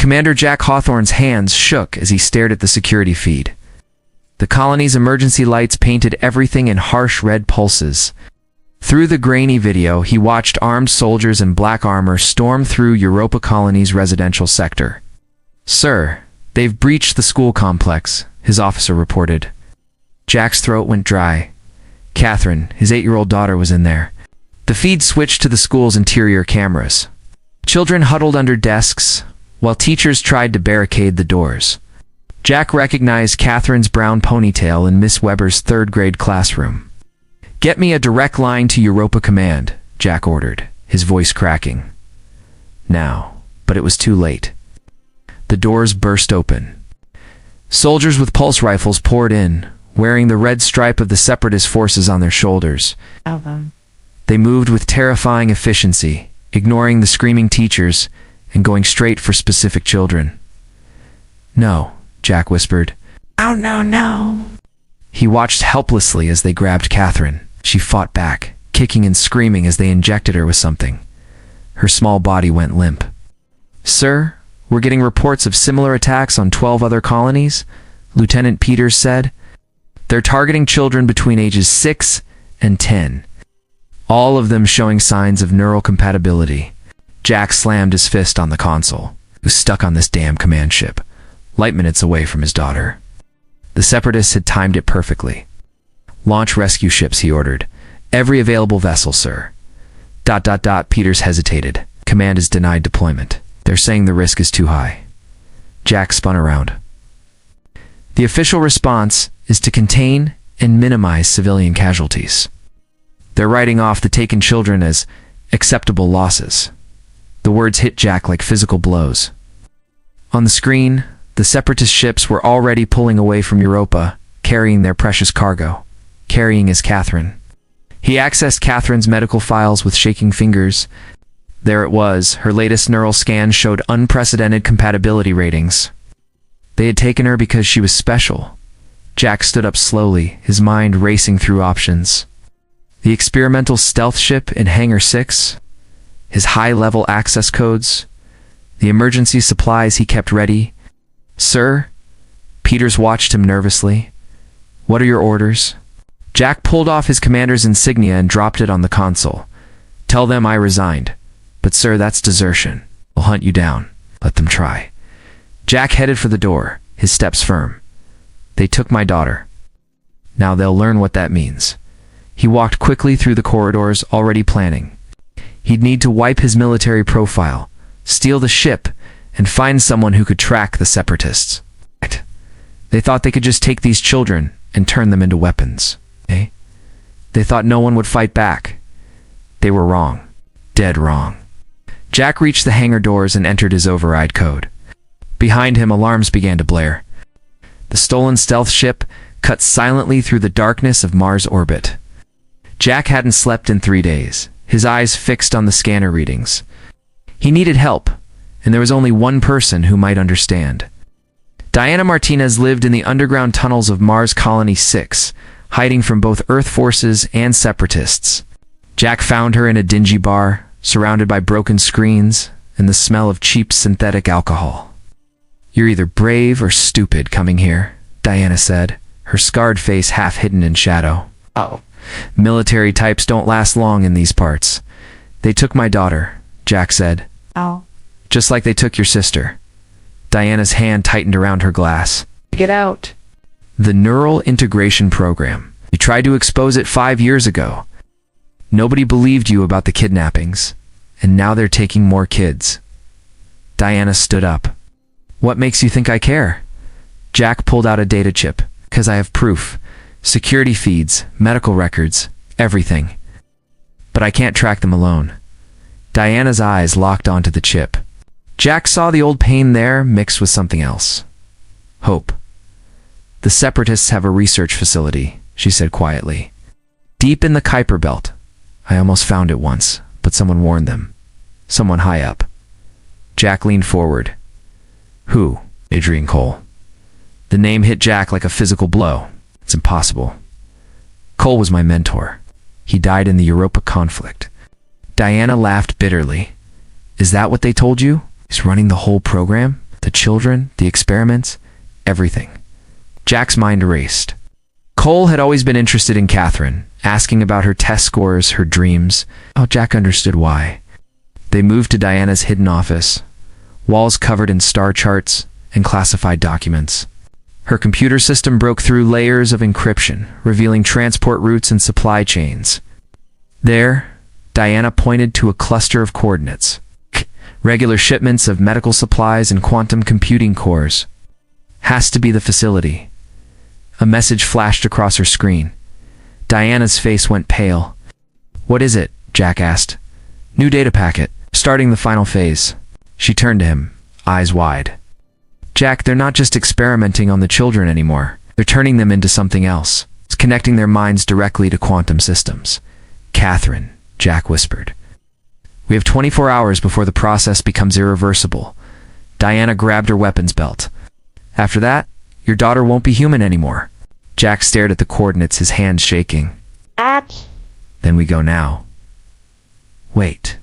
Commander Jack Hawthorne's hands shook as he stared at the security feed. The colony's emergency lights painted everything in harsh red pulses. Through the grainy video, he watched armed soldiers in black armor storm through Europa Colony's residential sector. "Sir, they've breached the school complex," his officer reported. Jack's throat went dry. Catherine, his 8-year-old daughter, was in there. The feed switched to the school's interior cameras. Children huddled under desks, while teachers tried to barricade the doors. Jack recognized Catherine's brown ponytail in Miss Weber's third-grade classroom. "Get me a direct line to Europa Command," Jack ordered, his voice cracking. Now, but it was too late. The doors burst open. Soldiers with pulse rifles poured in, wearing the red stripe of the separatist forces on their shoulders. They moved with terrifying efficiency, ignoring the screaming teachers and going straight for specific children. "No," Jack whispered. "Oh, no, no." He watched helplessly as they grabbed Catherine. She fought back, kicking and screaming as they injected her with something. Her small body went limp. "Sir, we're getting reports of similar attacks on 12 other colonies," Lieutenant Peters said. "They're targeting children between ages 6 and 10. All of them showing signs of neural compatibility." Jack slammed his fist on the console. He was stuck on this damn command ship, light minutes away from his daughter. The Separatists had timed it perfectly. "Launch rescue ships," he ordered. "Every available vessel, sir." Peters hesitated. "Command is denied deployment. They're saying the risk is too high." Jack spun around. "The official response is to contain and minimize civilian casualties. They're writing off the taken children as acceptable losses." The words hit Jack like physical blows. On the screen, the Separatist ships were already pulling away from Europa, carrying their precious cargo. Carrying is Catherine. He accessed Catherine's medical files with shaking fingers. There it was. Her latest neural scan showed unprecedented compatibility ratings. They had taken her because she was special. Jack stood up slowly, his mind racing through options. The experimental stealth ship in Hangar 6, his high-level access codes, the emergency supplies he kept ready. "Sir?" Peters watched him nervously. "What are your orders?" Jack pulled off his commander's insignia and dropped it on the console. "Tell them I resigned. But sir, that's desertion. I'll hunt you down. Let them try." Jack headed for the door, his steps firm. "They took my daughter. Now they'll learn what that means." He walked quickly through the corridors, already planning. He'd need to wipe his military profile, steal the ship, and find someone who could track the Separatists. They thought they could just take these children and turn them into weapons. They thought no one would fight back. They were wrong. Dead wrong. Jack reached the hangar doors and entered his override code. Behind him, alarms began to blare. The stolen stealth ship cut silently through the darkness of Mars orbit. Jack hadn't slept in 3 days, his eyes fixed on the scanner readings. He needed help, and there was only one person who might understand. Diana Martinez lived in the underground tunnels of Mars Colony 6, hiding from both Earth forces and Separatists. Jack found her in a dingy bar, surrounded by broken screens and the smell of cheap synthetic alcohol. "You're either brave or stupid coming here," Diana said, her scarred face half hidden in shadow. "Oh. Military types don't last long in these parts. They took my daughter," Jack said. "Oh. "Just like they took your sister." Diana's hand tightened around her glass. Get out." "The Neural Integration Program. You tried to expose it 5 years ago. Nobody believed you about the kidnappings, and now they're taking more kids." Diana stood up. "What makes you think I care?" Jack pulled out a data chip. "'Cause I have proof. Security feeds, medical records, everything. But I can't track them alone." Diana's eyes locked onto the chip. Jack saw the old pain there mixed with something else. Hope. "The Separatists have a research facility," she said quietly. "Deep in the Kuiper Belt. I almost found it once, but someone warned them. Someone high up." Jack leaned forward. "Who?" "Adrian Cole." The name hit Jack like a physical blow. "It's impossible. Cole was my mentor. He died in the Europa conflict." Diana laughed bitterly. "Is that what they told you? He's running the whole program?" children, the experiments, everything. Jack's mind raced. Cole had always been interested in Catherine, asking about her test scores, her dreams. Oh, Jack understood why. They moved to Diana's hidden office, walls covered in star charts and classified documents. Her computer system broke through layers of encryption, revealing transport routes and supply chains. There, Diana pointed to a cluster of coordinates. Regular shipments of medical supplies and quantum computing cores. Has to be the facility. A message flashed across her screen. Diana's face went pale. What is it? Jack asked. New data packet, starting the final phase. She turned to him, eyes wide. Jack, they're not just experimenting on the children anymore. They're turning them into something else. It's connecting their minds directly to quantum systems. Catherine, Jack whispered. We have 24 hours before the process becomes irreversible. Diana grabbed her weapons belt. After that, your daughter won't be human anymore. Jack stared at the coordinates, his hands shaking. Then we go now. Wait.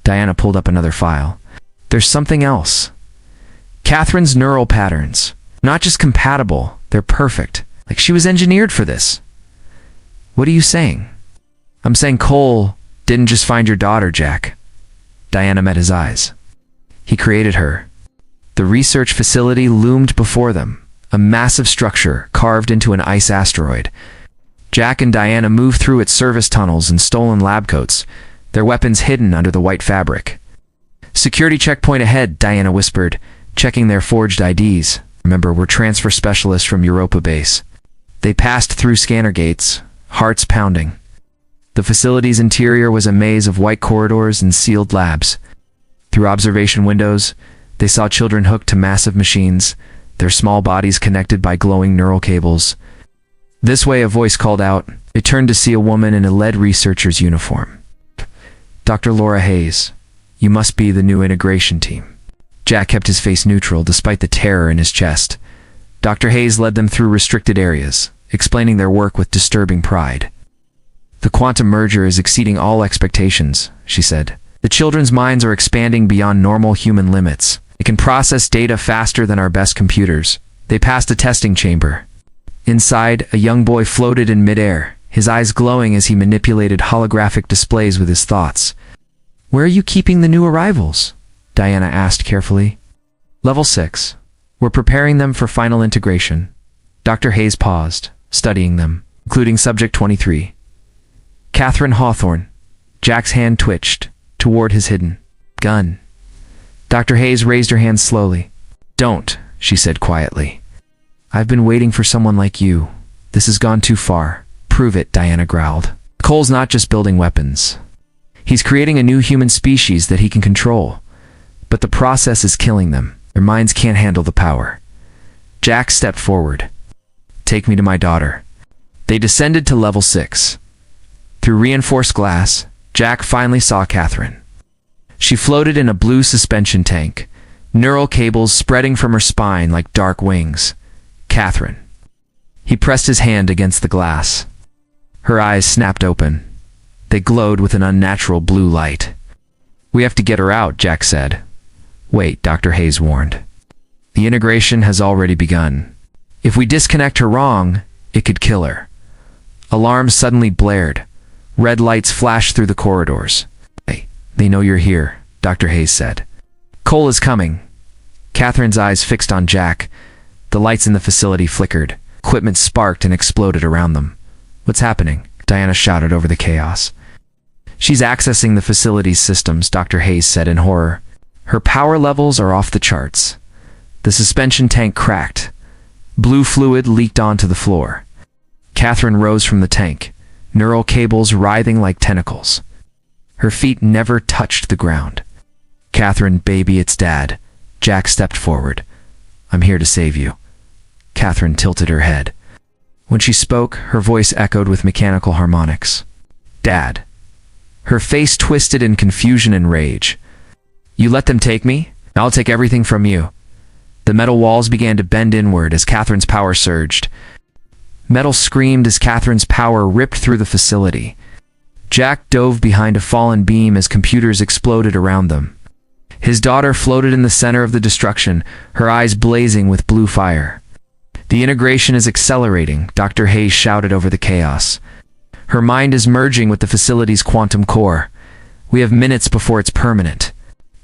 Diana pulled up another file. There's something else. Catherine's neural patterns. Not just compatible, they're perfect. Like she was engineered for this. What are you saying? I'm saying Cole didn't just find your daughter, Jack. Diana met his eyes. He created her. The research facility loomed before them, a massive structure carved into an ice asteroid. Jack and Diana moved through its service tunnels and stolen lab coats, their weapons hidden under the white fabric. Security checkpoint ahead, Diana whispered, checking their forged IDs. Remember, we're transfer specialists from Europa base. They passed through scanner gates, hearts pounding. The facility's interior was a maze of white corridors and sealed labs. Through observation windows, they saw children hooked to massive machines, their small bodies connected by glowing neural cables. This way, a voice called out. They turned to see a woman in a lead researcher's uniform. Dr. Laura Hayes, you must be the new integration team. Jack kept his face neutral despite the terror in his chest. Dr. Hayes led them through restricted areas, explaining their work with disturbing pride. The quantum merger is exceeding all expectations, she said. The children's minds are expanding beyond normal human limits. It can process data faster than our best computers. They passed a testing chamber. Inside, a young boy floated in midair, his eyes glowing as he manipulated holographic displays with his thoughts. Where are you keeping the new arrivals? Diana asked carefully. Level 6. We're preparing them for final integration. Dr. Hayes paused, studying them, including Subject 23. Catherine Hawthorne. Jack's hand twitched toward his hidden gun. Dr. Hayes raised her hand slowly. Don't, she said quietly. I've been waiting for someone like you. This has gone too far. Prove it, Diana growled. Cole's not just building weapons. He's creating a new human species that he can control. But the process is killing them. Their minds can't handle the power. Jack stepped forward. Take me to my daughter. They descended to level 6. Through reinforced glass, Jack finally saw Catherine. She floated in a blue suspension tank, neural cables spreading from her spine like dark wings. Catherine. He pressed his hand against the glass. Her eyes snapped open. They glowed with an unnatural blue light. We have to get her out, Jack said. Wait, Dr. Hayes warned. The integration has already begun. If we disconnect her wrong, it could kill her. Alarms suddenly blared. Red lights flashed through the corridors. Hey, they know you're here, Dr. Hayes said. Cole is coming. Catherine's eyes fixed on Jack. The lights in the facility flickered. Equipment sparked and exploded around them. What's happening? Diana shouted over the chaos. She's accessing the facility's systems, Dr. Hayes said in horror. Her power levels are off the charts. The suspension tank cracked. Blue fluid leaked onto the floor. Catherine rose from the tank, neural cables writhing like tentacles. Her feet never touched the ground. Catherine, baby, it's Dad. Jack stepped forward. I'm here to save you. Catherine tilted her head. When she spoke, her voice echoed with mechanical harmonics. Dad. Her face twisted in confusion and rage. You let them take me? I'll take everything from you. The metal walls began to bend inward as Catherine's power surged. Metal screamed as Catherine's power ripped through the facility. Jack dove behind a fallen beam as computers exploded around them. His daughter floated in the center of the destruction, her eyes blazing with blue fire. The integration is accelerating, Dr. Hayes shouted over the chaos. Her mind is merging with the facility's quantum core. We have minutes before it's permanent.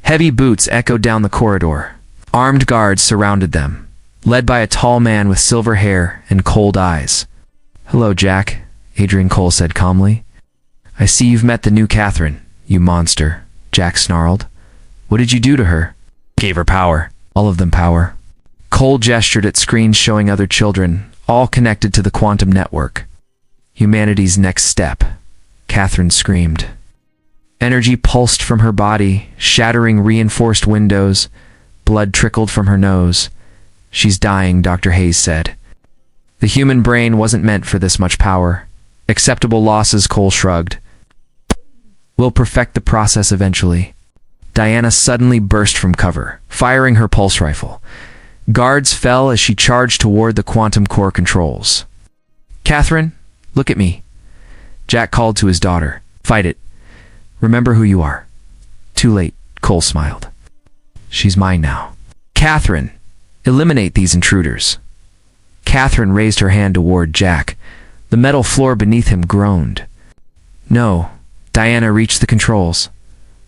Heavy boots echoed down the corridor. Armed guards surrounded them, led by a tall man with silver hair and cold eyes. "Hello, Jack," Adrian Cole said calmly. "I see you've met the new Catherine, you monster," Jack snarled. "What did you do to her?" "Gave her power. All of them power." Cole gestured at screens showing other children, all connected to the quantum network. "Humanity's next step," Catherine screamed. Energy pulsed from her body, shattering reinforced windows. Blood trickled from her nose. "She's dying," Dr. Hayes said. The human brain wasn't meant for this much power. "Acceptable losses," Cole shrugged. "We'll perfect the process eventually." Diana suddenly burst from cover, firing her pulse rifle. Guards fell as she charged toward the quantum core controls. "Catherine, look at me," Jack called to his daughter. "Fight it. Remember who you are." "Too late," Cole smiled. "She's mine now." "Catherine, eliminate these intruders." Catherine raised her hand toward Jack. The metal floor beneath him groaned. "No." Diana reached the controls.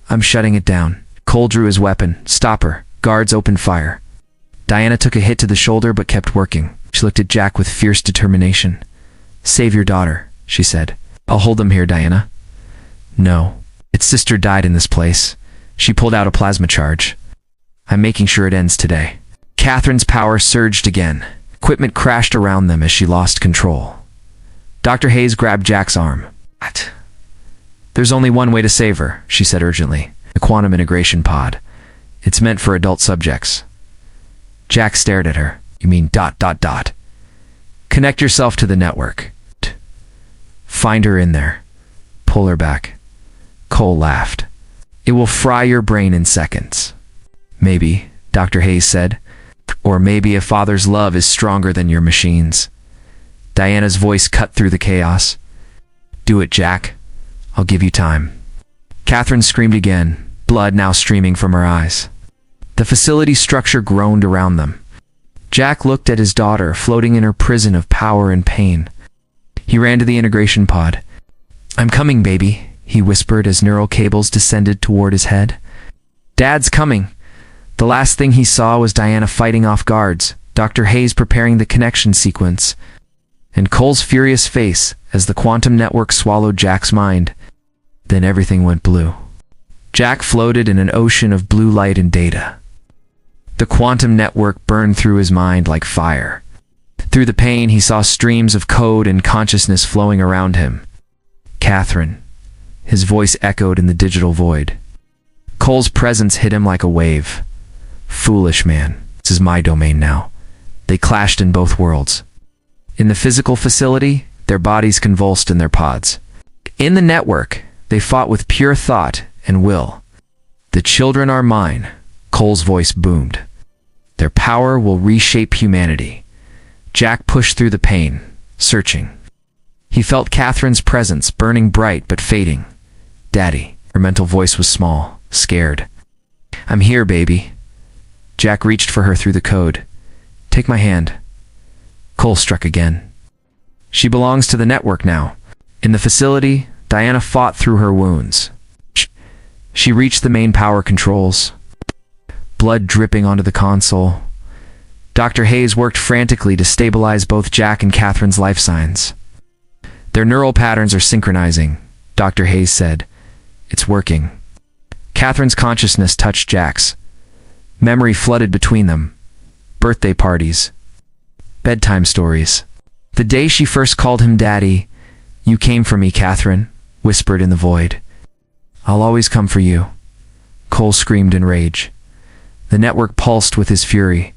"I'm shutting it down." Cole drew his weapon. "Stop her." Guards opened fire. Diana took a hit to the shoulder but kept working. She looked at Jack with fierce determination. "Save your daughter," she said. "I'll hold them here, Diana." "No. Its sister died in this place." She pulled out a plasma charge. "I'm making sure it ends today." Catherine's power surged again. Equipment crashed around them as she lost control. Dr. Hayes grabbed Jack's arm. "What?" "There's only one way to save her," she said urgently. "The quantum integration pod. It's meant for adult subjects." Jack stared at her. "You mean ... Connect yourself to the network. Find her in there. Pull her back." Cole laughed. "It will fry your brain in seconds." "Maybe," Dr. Hayes said. "Or maybe a father's love is stronger than your machines." Diana's voice cut through the chaos. "Do it, Jack. I'll give you time." Catherine screamed again, blood now streaming from her eyes. The facility structure groaned around them. Jack looked at his daughter floating in her prison of power and pain. He ran to the integration pod. "I'm coming, baby," he whispered as neural cables descended toward his head. "Dad's coming." The last thing he saw was Diana fighting off guards, Dr. Hayes preparing the connection sequence, and Cole's furious face as the quantum network swallowed Jack's mind. Then everything went blue. Jack floated in an ocean of blue light and data. The quantum network burned through his mind like fire. Through the pain, he saw streams of code and consciousness flowing around him. "Catherine." His voice echoed in the digital void. Cole's presence hit him like a wave. "Foolish man. This is my domain now." They clashed in both worlds. In the physical facility, their bodies convulsed in their pods. In the network, they fought with pure thought and will. "The children are mine," Cole's voice boomed. "Their power will reshape humanity." Jack pushed through the pain, searching. He felt Catherine's presence, burning bright but fading. "Daddy." Her mental voice was small, scared. "I'm here, baby." Jack reached for her through the code. "Take my hand." Cole struck again. "She belongs to the network now." In the facility, Diana fought through her wounds. She reached the main power controls. Blood dripping onto the console. Dr. Hayes worked frantically to stabilize both Jack and Catherine's life signs. "Their neural patterns are synchronizing," Dr. Hayes said. "It's working." Catherine's consciousness touched Jack's. Memory flooded between them. Birthday parties. Bedtime stories. The day she first called him Daddy. "You came for me, Catherine," whispered in the void. "I'll always come for you." Cole screamed in rage. The network pulsed with his fury.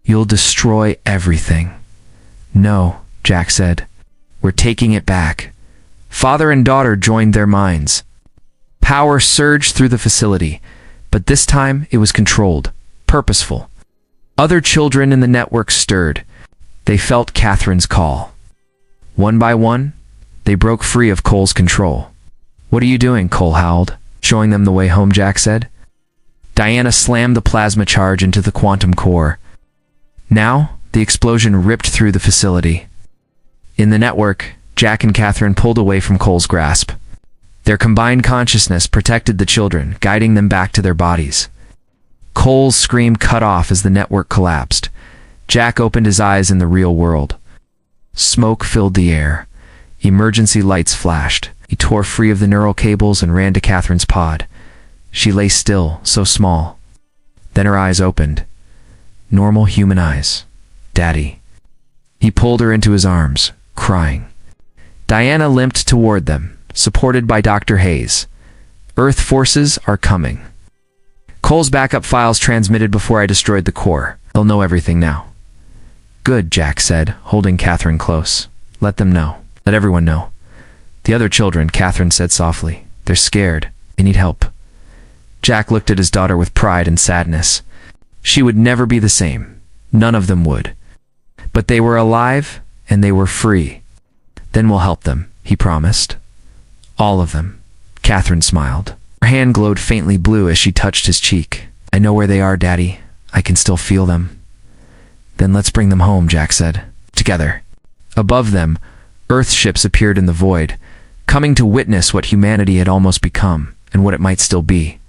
"You'll destroy everything." "No," Jack said. "We're taking it back." Father and daughter joined their minds. Power surged through the facility, but this time it was controlled, purposeful. Other children in the network stirred. They felt Catherine's call. One by one, they broke free of Cole's control. "What are you doing?" Cole howled. "Showing them the way home," Jack said. Diana slammed the plasma charge into the quantum core. Now, the explosion ripped through the facility. In the network, Jack and Catherine pulled away from Cole's grasp. Their combined consciousness protected the children, guiding them back to their bodies. Cole's scream cut off as the network collapsed. Jack opened his eyes in the real world. Smoke filled the air. Emergency lights flashed. He tore free of the neural cables and ran to Catherine's pod. She lay still, so small. Then her eyes opened. Normal human eyes. Daddy. He pulled her into his arms, crying. Diana limped toward them, supported by Dr. Hayes. Earth forces are coming. Cole's backup files transmitted before I destroyed the core. They'll know everything now. Good, Jack said, holding Catherine close. Let them know. Let everyone know. The other children, Catherine said softly. They're scared. They need help. Jack looked at his daughter with pride and sadness. She would never be the same. None of them would. But they were alive, and they were free. Then we'll help them, he promised. All of them. Catherine smiled. Her hand glowed faintly blue as she touched his cheek. I know where they are, Daddy. I can still feel them. Then let's bring them home, Jack said. Together. Above them, Earth ships appeared in the void, coming to witness what humanity had almost become, and what it might still be.